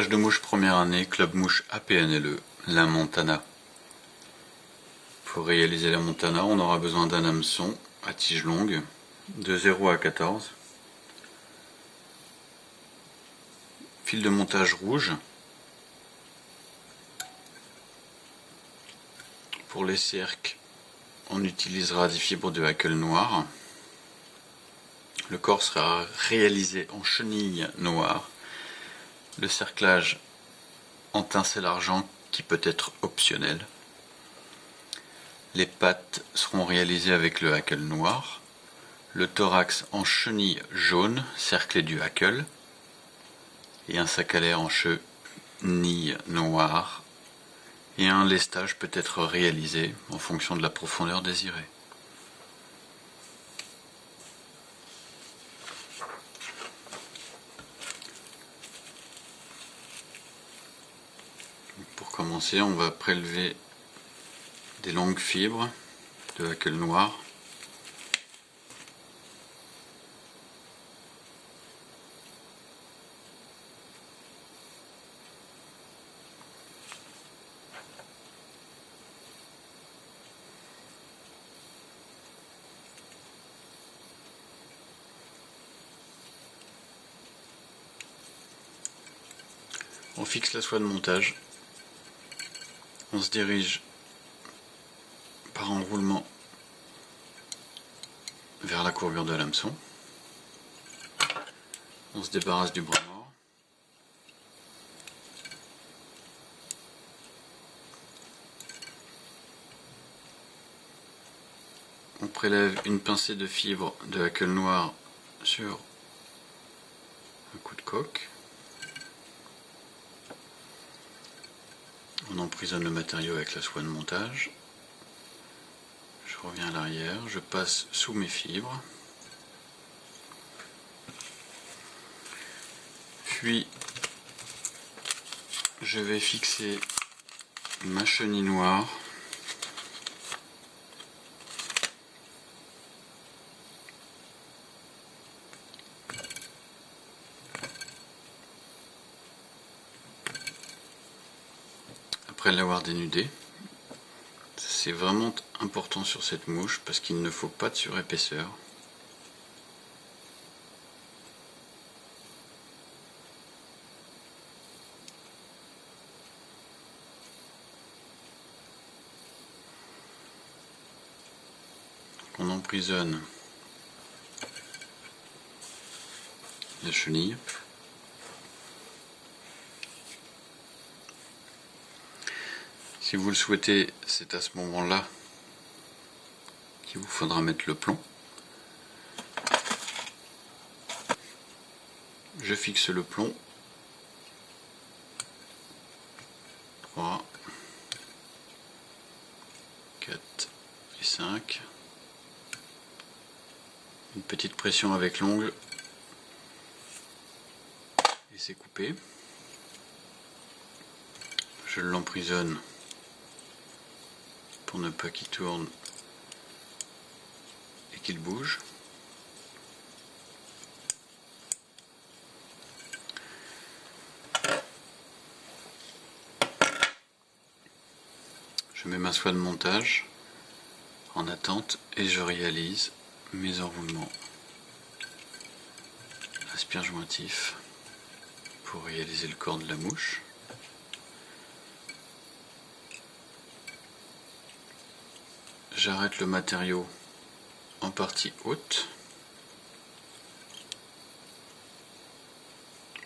Montage de mouches première année, Club Mouche APNLE, la Montana. Pour réaliser la Montana, on aura besoin d'un hameçon à tige longue, de 0 à 14, fil de montage rouge. Pour les cercles, on utilisera des fibres de hackle noir. Le corps sera réalisé en chenille noire. Le cerclage en tinsel argent qui peut être optionnel. Les pattes seront réalisées avec le hackle noir. Le thorax en chenille jaune cerclé du hackle. Et un sac à l'air en chenille noire. Et un lestage peut être réalisé en fonction de la profondeur désirée. Pour commencer, on va prélever des longues fibres de hackle noir. On fixe la soie de montage. On se dirige par enroulement vers la courbure de l'hameçon. On se débarrasse du bras mort. On prélève une pincée de fibres de hackle noir sur un coup de coque. On emprisonne le matériau avec la soie de montage. Je reviens à l'arrière, je passe sous mes fibres. Puis je vais fixer ma chenille noire après l'avoir dénudée. C'est vraiment important sur cette mouche parce qu'il ne faut pas de surépaisseur. On emprisonne la chenille. Si vous le souhaitez, c'est à ce moment-là qu'il vous faudra mettre le plomb. Je fixe le plomb. 3, 4 et 5. Une petite pression avec l'ongle. Et c'est coupé. Je l'emprisonne pour ne pas qu'il tourne et qu'il bouge. Je mets ma soie de montage en attente et je réalise mes enroulements aspire-jointifs pour réaliser le corps de la mouche. J'arrête le matériau en partie haute,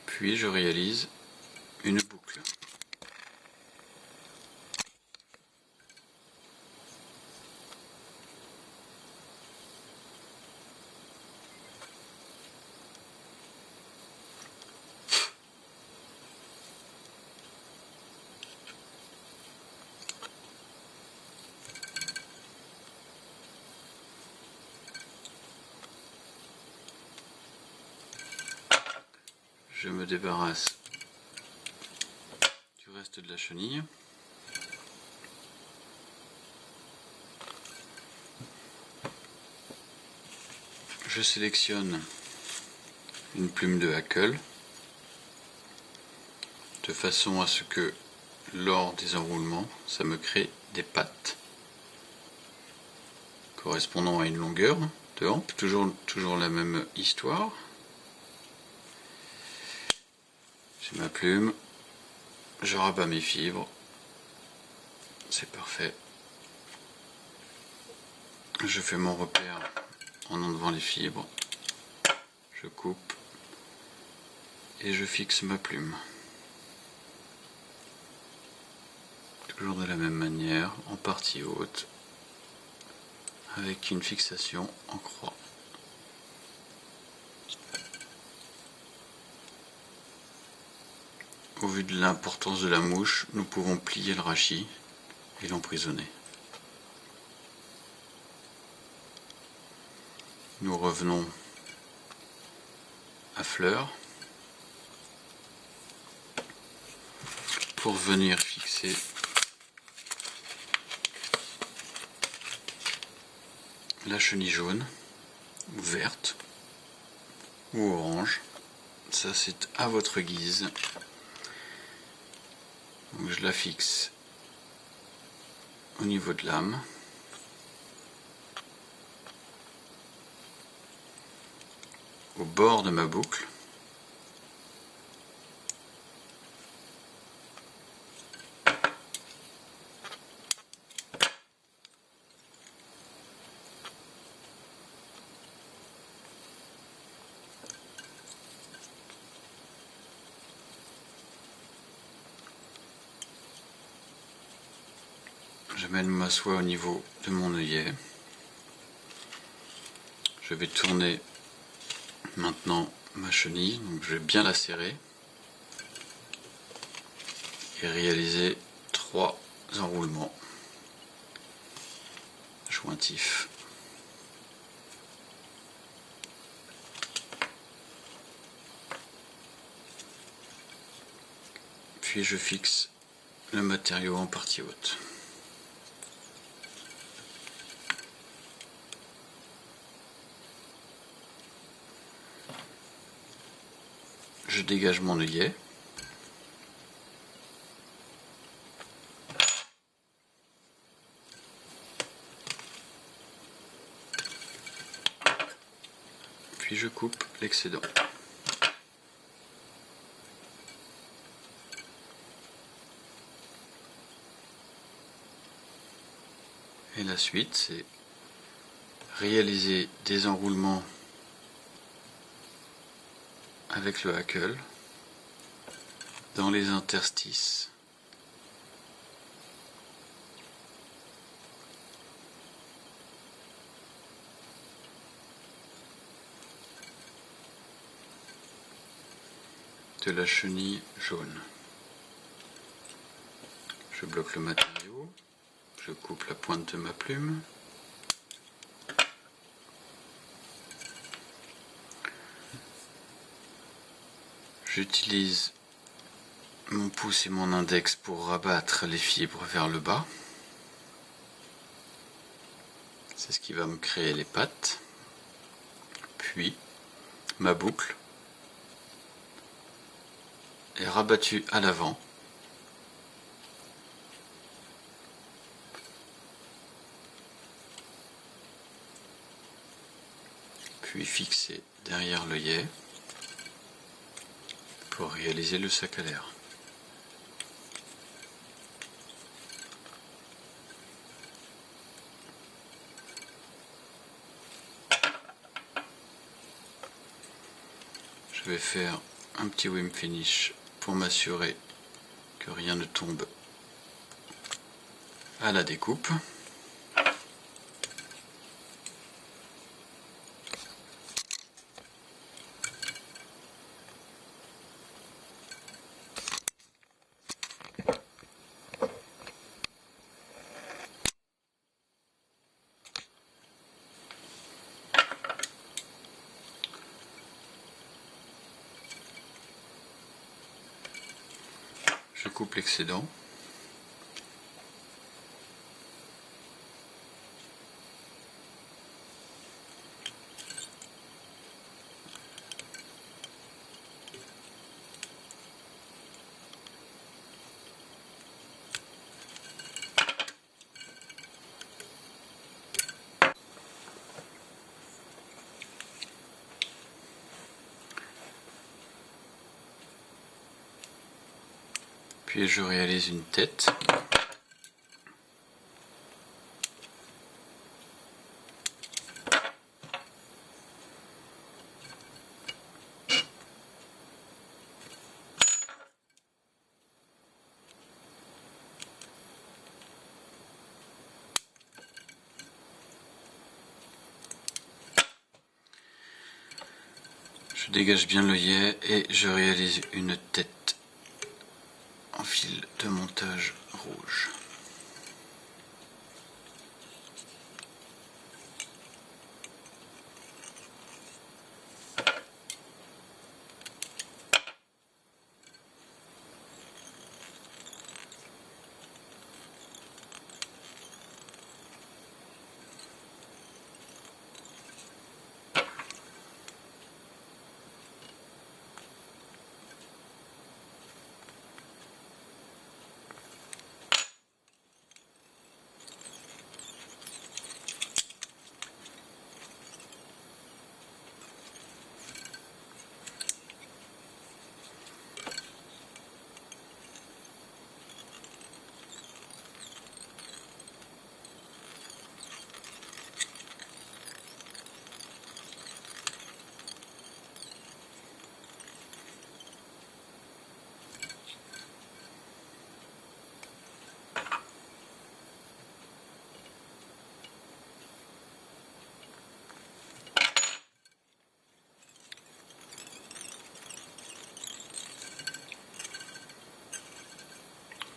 puis je réalise une boucle. Je me débarrasse du reste de la chenille. Je sélectionne une plume de hackle. de façon à ce que lors des enroulements, ça me crée des pattes correspondant à une longueur de hampe, toujours la même histoire. J'ai ma plume, je rabats mes fibres, c'est parfait. Je fais mon repère en enlevant les fibres, je coupe et je fixe ma plume. Toujours de la même manière, en partie haute, avec une fixation en croix. Au vu de l'importance de la mouche, nous pouvons plier le rachis et l'emprisonner. Nous revenons à fleur pour venir fixer la chenille jaune, ou verte, ou orange. Ça c'est à votre guise. Donc je la fixe au niveau de l'âme. Au bord de ma boucle. J'amène ma soie au niveau de mon œillet. Je vais tourner maintenant ma chenille, donc je vais bien la serrer et réaliser 3 enroulements jointifs. Puis je fixe le matériau en partie haute. Je dégage mon œillet. Puis je coupe l'excédent. Et la suite, c'est réaliser des enroulements avec le hackle dans les interstices de la chenille jaune. Je bloque le matériau, je coupe la pointe de ma plume. J'utilise mon pouce et mon index pour rabattre les fibres vers le bas. C'est ce qui va me créer les pattes. Puis, ma boucle est rabattue à l'avant. Puis fixée derrière l'œillet pour réaliser le sac à l'air. Je vais faire un petit wim finish pour m'assurer que rien ne tombe à la découpe. Je coupe l'excédent. Puis je réalise une tête. Je dégage bien l'œillet et je réalise une tête en fil de montage rouge.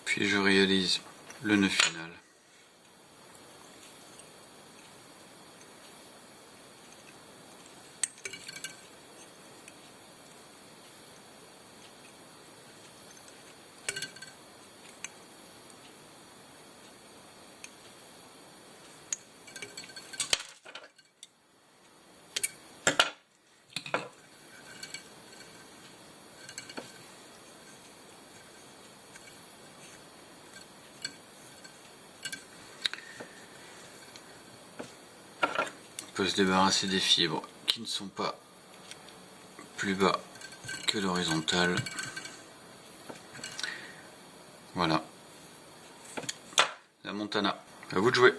Puis je réalise le nœud final. On peut se débarrasser des fibres qui ne sont pas plus bas que l'horizontale. Voilà. La Montana. À vous de jouer.